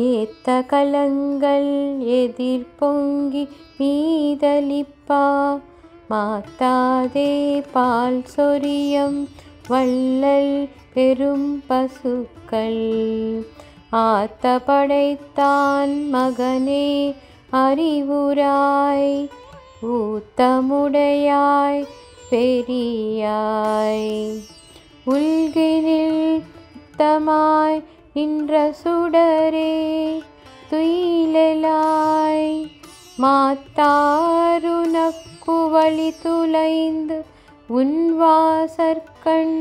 ஏத்த கலங்கள் எதிர்பொங்கி மீதலிப்பா மாத்தாதே பால் சொரியம் வள்ளல் பெரும் பசுக்கள் ஆத்த படைத்தான் மகனே அறிவுராய் ஊத்தமுடையாய் பெரியாய் உள்கினில் தமாய் நின்ற சுடரே துயிலெலாய் மாத்தாருனக்கு வழி துளைந்து உன்வாசற்கண்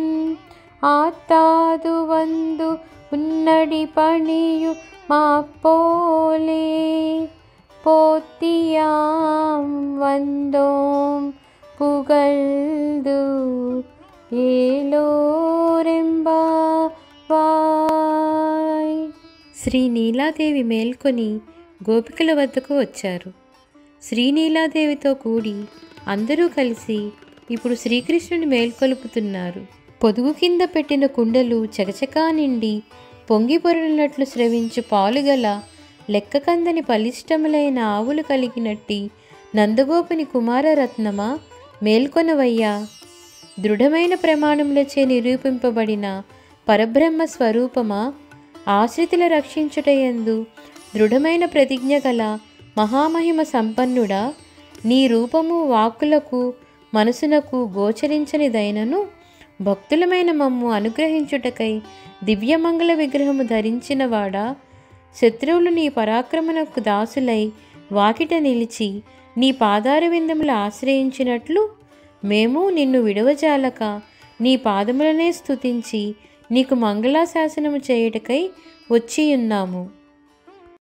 ஆத்தாது வந்து உன்னடி பணியு மாப்போலே போத்தியாம் வந்தோம் புகழ்ந்து ఏలోరెంబావాయ్. శ్రీనీలాదేవి మేల్కొని గోపికల వద్దకు వచ్చారు. శ్రీనీలాదేవితో కూడి అందరూ కలిసి ఇప్పుడు శ్రీకృష్ణుని మేల్కొలుపుతున్నారు. పొదుగు కింద పెట్టిన కుండలు చకచకా నిండి పొంగి పొరలినట్లు స్రవించు పాలుగల లెక్కకందని బలిష్టములైన ఆవులు కలిగినట్టి నందగోపుని కుమారరత్నమా మేల్కొనవయ్యా. దృఢమైన ప్రమాణములచే నిరూపింపబడిన పరబ్రహ్మ స్వరూపమా, ఆశ్రితుల రక్షించుటయందు దృఢమైన ప్రతిజ్ఞ గల మహామహిమ సంపన్నుడా, నీ రూపము వాక్కులకు మనసునకు గోచరించనిదైనను భక్తులమైన మమ్ము అనుగ్రహించుటకై దివ్యమంగళ విగ్రహము ధరించిన వాడా, శత్రువులు నీ పరాక్రమణకు దాసులై వాకిట నిలిచి నీ పాదార విందములు ఆశ్రయించినట్లు మేము నిన్ను విడవజాలక నీ పాదములనే స్తుతించి నీకు మంగళాశాసనము చేయుటకై వచ్చియున్నాము.